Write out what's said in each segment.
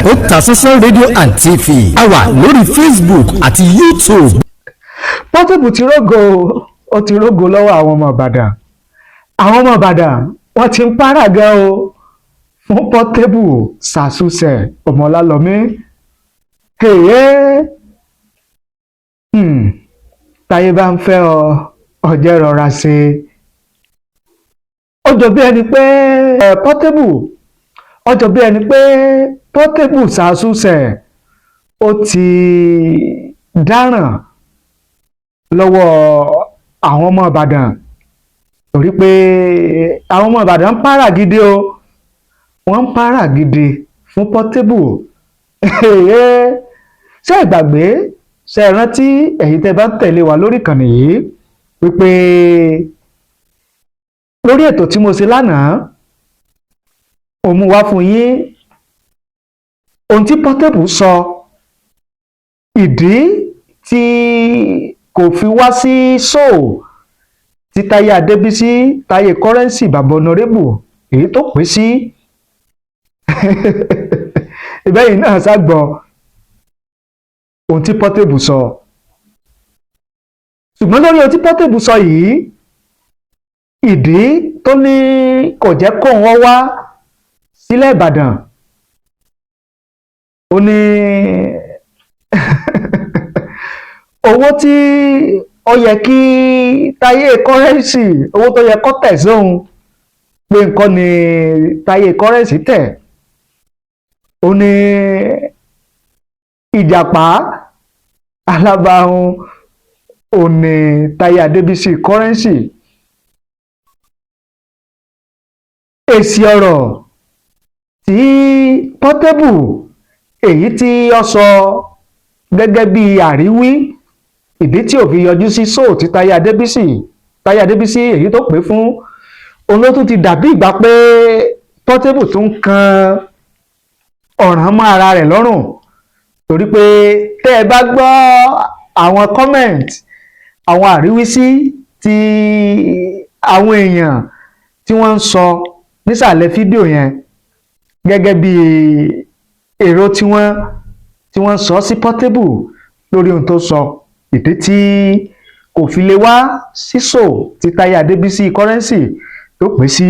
Otasansan rédíò and TV a wà lórí Facebook àti YouTube. Portable ti rógo, ó ti rógo lọ́wọ́ àwọn ọmọ Ìbàdàn. Àwọn ọmọ Ìbàdàn wọ́n ti ń para gan o fún Portable ṣàṣùṣe ọmọlálọ́mí. Táyé bá ń fẹ́ ọ ọjẹ́ rọra ṣe. Ó jọ bí ẹni pé Portable ṣàṣùṣe ó ti dáràn lọ́wọ́ àwọn ọmọ Ìbàdàn torí pé àwọn ọmọ Ìbàdàn ń para gidi o, wọ́n ń para gidi fún Portable. Ṣé ẹ gbàgbé, ṣé ẹ rántí ẹ̀yin tẹ́ bá ń tẹ̀lé wa lórí ìkànnì yìí wípé lórí ètò tí mo ṣe lánàá ó mú wá fún yín ohun tí Portable sọ, ìdí tí kò fi wá sí show tí Taye Adébísí Taye Currency bàbá Honorable èyí tó pè sí ìbẹ́yìn náà ságbọ́ ohun tí Portable sọ. Ṣùgbọ́n lórí ohun tí Portable sọ yìí, ìdí tó ní kò jẹ́ kó wọ́n wá sílẹ̀ Ìbàdàn ó ní owó tí ó yẹ kí Taye Currency, owó tó yẹ kó tẹ̀ sóhun pé nǹkan ni Taye Currency tẹ̀. Ó ní ìjàpá alábàáhùn ó ní Taye Adébísí Currency. Èsì ọ̀rọ̀ tí Portable èyí tí ó sọ gẹ́gẹ́ bí àríwí ìdí tí ò fi yọjú sí show tí Taye Adébísí èyí tó pè fún olótú ti dàbí ìgbà pé Portable tún kan ọ̀ràn mọ́ ara rẹ̀ lọ́rùn torí pé tẹ́ ẹ bá gbọ́ àwọn comment, àwọn àríwísí tí àwọn èèyàn tí wọ́n ń sọ nísàlẹ̀ fídíò yẹn gẹ́gẹ́ bí èrò tí wọ́n sọ sí Portable lórí ohun tó sọ, ìdí tí kò fi lè wá sí show tí Taye Adébísí Currency tó pè sí.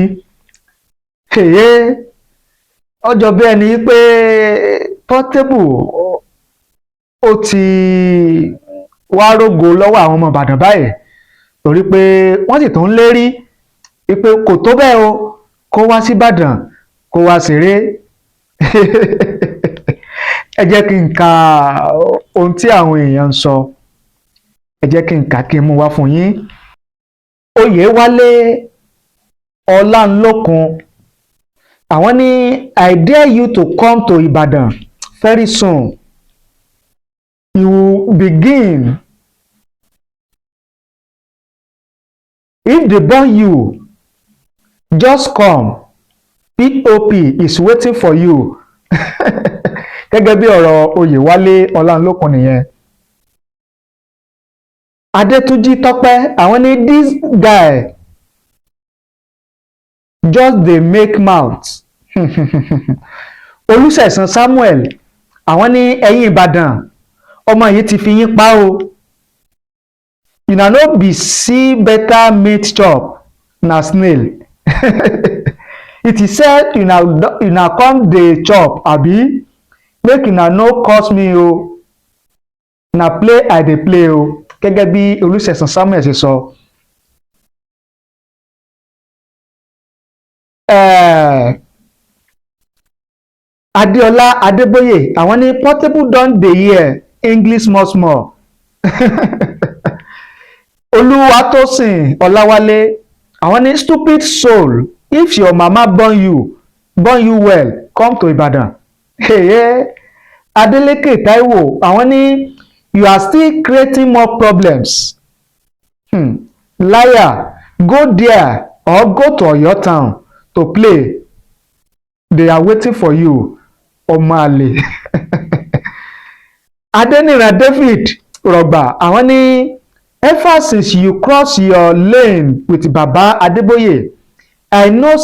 Ọjọ́ bí ẹni pé Portable ó ti wá rógo lọ́wọ́ àwọn ọmọ Ìbàdàn báyìí torí pé wọ́n sì tún ń lérí pé kò tó bẹ́ẹ̀ o kó wá sí Ìbàdàn kó wá ṣeré. Ẹ jẹ́ kí n ka ohun tí àwọn èèyàn ń sọ, ẹ jẹ́ kí n kà kí n mú wá fún yín. Oyèwálé Ọlánlókun àwọn ní I dare you to come to Ibadan very soon. You will begin. If they burn you, just come. POP is waiting for you. Gẹ́gẹ́ bí ọ̀rọ̀ Oyèwálé Ọlánlókun nìyẹn. Adétúnjí Tọ́pẹ́ àwọn ní this guy just dey make mouth. Olúṣẹ̀san Samuel àwọn ní ẹ̀yin Ìbàdàn ọmọ yìí ti fi yín pa o. Una no be see better meat chop na snail. It is said una come dey chop abi make una no curse me o. Na play I dey play o. Gẹ́gẹ́ bí Olúṣẹ̀san Samuel ṣe sọ. Adéọlá Adébóyè àwọn ní Portable don dey hear English small. Olúwatósìn Ọláwálé àwọn ní stupid soul, if your mama born you well, come to Ibadan. Adeleke Taiwo àwọn ní you are still creating more problems. Liar, go there or go to your town to play. They are waiting for you. Ọmọ àlè. Adeniran David Rọ̀gbà àwọn ní ever since you cross your lane with Baba Adeboye, I know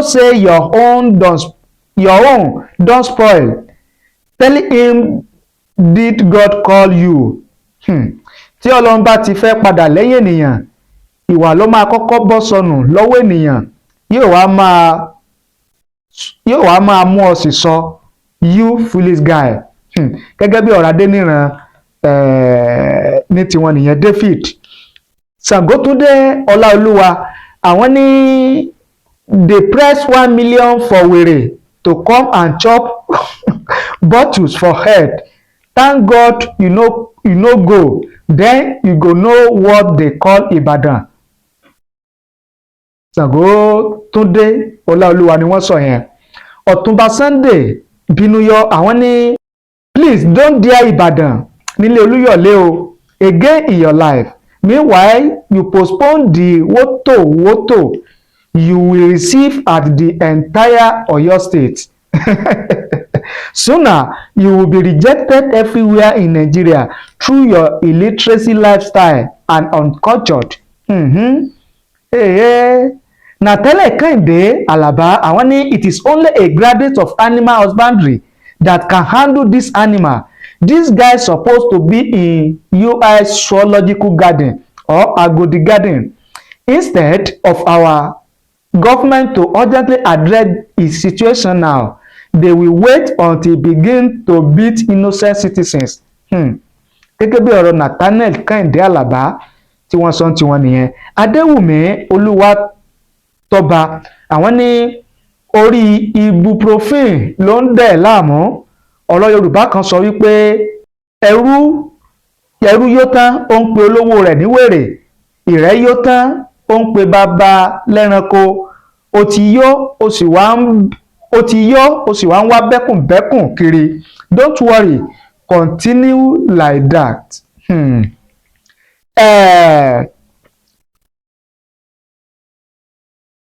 say your own don spoil. Tell him, did God call you? Tí Ọlọ́run bá ti fẹ́ padà lẹ́yìn ènìyàn, ìwà ló máa kọ́kọ́ bọ́ sọnù lọ́wọ́ ènìyàn, yóò wá máa mú ọ sì sọ you foolish guy. Gẹ́gẹ́ bí ọ̀rọ̀ Adéníran ní tiwọn nìyẹn. David Ṣàngótúndé Ọláolúwa àwọn ní they press 1 million for wèrè to come and chop bottles for head. Thank God you no go, then you go know what they call Ibadan. Ṣàngótúndé Ọláolúwa ni wọ́n sọ yẹn. Ọ̀túnba Sunday Bínúyọ àwọn ní please don't dare Ibadan nílé Olúyọ̀lé o again in your life. Meanwhile you postpone the woto you will receive at the entire Oyo state. Sooner you will be rejected everywhere in Nigeria through your illiteracy lifestyle and uncultured. Na Taye Kehinde Alaba àwọn ní it is only a graduate of animal husbandry that can handle this animal. This guy supposed to be in UI zoological garden or Agodi garden. Instead of our government to urgently address his situation now, they will wait until begin to beat innocent citizens. Gẹ́gẹ́ bí ọ̀rọ̀ Nathaniel Kehinde Alaba tí wọ́n sọ tiwọn nìyẹn. Adéwùmí Olúwatóba àwọn ní orí ibuprofen ló ń dẹ̀ láàmú. Ọ̀rọ̀ Yorùbá kan sọ wípé ẹrú yó tán ó ń pe olówó rẹ̀ ní wèrè, ìrẹ́ yó tán ó ń pe bàbá lẹ́ranko, ó ti yó ó sì wá ń wá bẹ́kùnbẹ́kùn kiri. Don't worry, continue like that.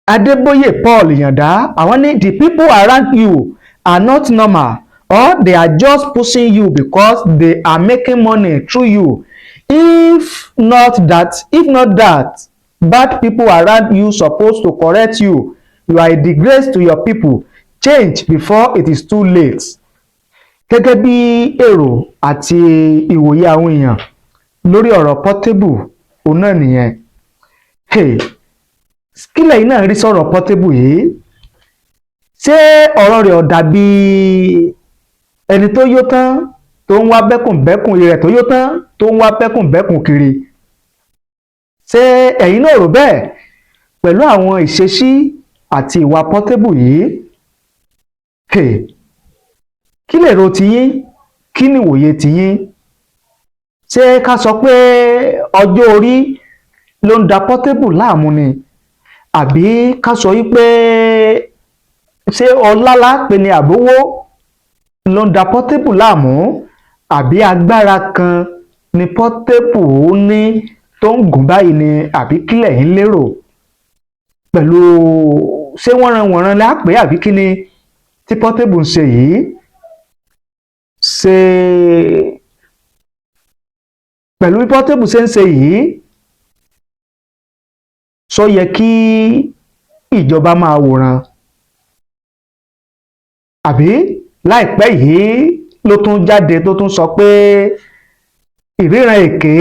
Adébóyè Paul Yàndá àwọn ní the people around you are not normal, or they are just pushing you because they are making money through you. If not that bad people around you supposed to correct you. You are a disgrace to your people. Change before it is too late. Gẹ́gẹ́ bí èrò àti ìwòye àwọn èèyàn lórí ọ̀rọ̀ Portable òun náà nìyẹn. Kílẹ̀ yìí náà rí sọ̀rọ̀ Portable yìí. Ṣé ọ̀rọ̀ rẹ̀ ò dàbí ẹni tó yó tán tó ń wá bẹ́kùnbẹ́kùn rẹ̀ tó yó tán tó ń wá bẹ́kùnbẹ́kùn kiri? Ṣé ẹ̀yin náà rò bẹ́ẹ̀ pẹ̀lú àwọn ìṣesí àti ìwà Portable yìí? Kí lè ro tiyín? Kí ni ìwòye tiyín? Ṣé ká sọ pé ọjọ́ orí ló ń da Portable láàmú ni? Àbí ká sọ wípé ṣé ọlá pé ni àbówó ló ń da Portable láàmú? Àbí agbára kan ni Portable ní tó ń gùn báyìí ni? Àbí kí lẹ̀yin lérò? Pẹ̀lú ṣé wọ́nranwọ̀nran la pè àbí kí ni tí Portable ń ṣe yìí? Ṣé pẹ̀lú bí Portable ṣe ń ṣe yìí sọ yẹ kí ìjọba máa wòran? Àbí láìpẹ́ yìí ló tún jáde tó tún sọ pé ìríran èké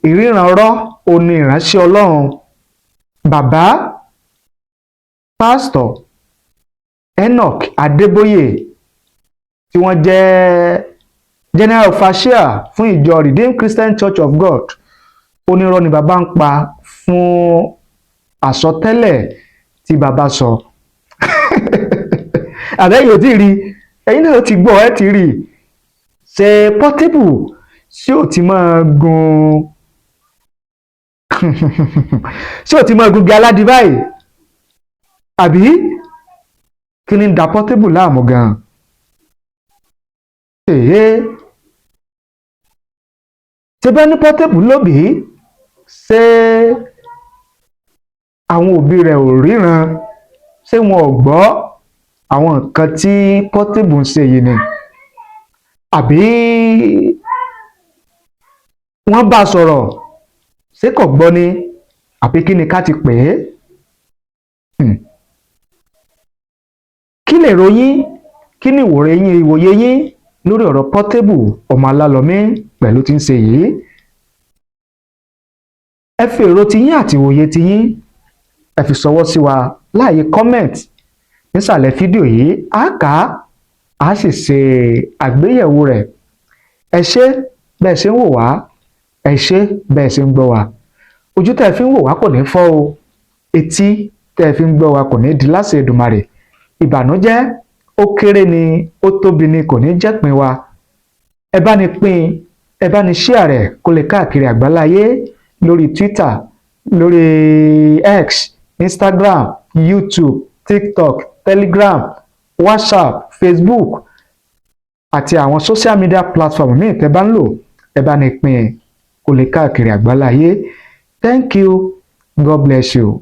ìríran ọ̀rọ̀ òní ìránṣẹ́ Ọlọ́run bàbá pásítọ̀ Enoch Adébóyè tí wọ́n jẹ́ general overseer fún ìjọ Redeemed Christian Church of God, onírọ́ ni bàbá ń pa fún àsọtẹ́lẹ̀ tí bàbá sọ. Àbẹ́yìn ò tí rí, ẹ̀yin náà ti gbọ́ ẹ ti rí. Ṣé Portable ṣé ò ti máa gun ṣé ò ti máa gun aládì báyìí? Àbí kí ni ń da Portable láàmú gan? Ṣé bá ní Portable lóbìí? Ṣé àwọn òbí rẹ̀ ò ríran? Ṣé wọn ò gbọ́ àwọn nǹkan tí Portable ń ṣe yìí ni? Àbí wọ́n bá sọ̀rọ̀ ṣé kò gbọ́ ni? Àbí kí ni ká ti pè é? Kí lè ròyìn? Kí ni ìwòye yín lórí ọ̀rọ̀ Portable ọmọ alálọ́mí pẹ̀lú tí ń ṣe yìí. Ẹ fi èrò tiyín àti ìwòye tiyín ẹ fi ṣọwọ́ sí wa láàyè comment nísàlẹ̀ fídíò yìí, á kà á sì ṣe àgbéyẹ̀wò rẹ̀. Ẹ ṣé bẹ́ẹ̀ ṣe ń wò wá, ẹ ṣé bẹ́ẹ̀ ṣe ń gbọ́ wá. Ojú tẹ́ ẹ fi ń wò wá kò ní fọ́ o, etí tẹ́ ẹ fi ń gbọ́ wá kò ní di láṣẹ Èdùmàrè. Ìbànújẹ́ ó kéré ni ó tóbi ni kò ní jẹ́pin wa. Ẹ bá ní pín, ẹ bá ní share rẹ̀ kó lè káàkiri àgbáláyé lórí Twitter, lórí X, Instagram, YouTube, TikTok, Telegram, WhatsApp, Facebook àti àwọn social media platform míì tẹ́ bá ń lò. Ẹ bá ní pín kó lè káàkiri àgbáláyé. Thank you. God bless you.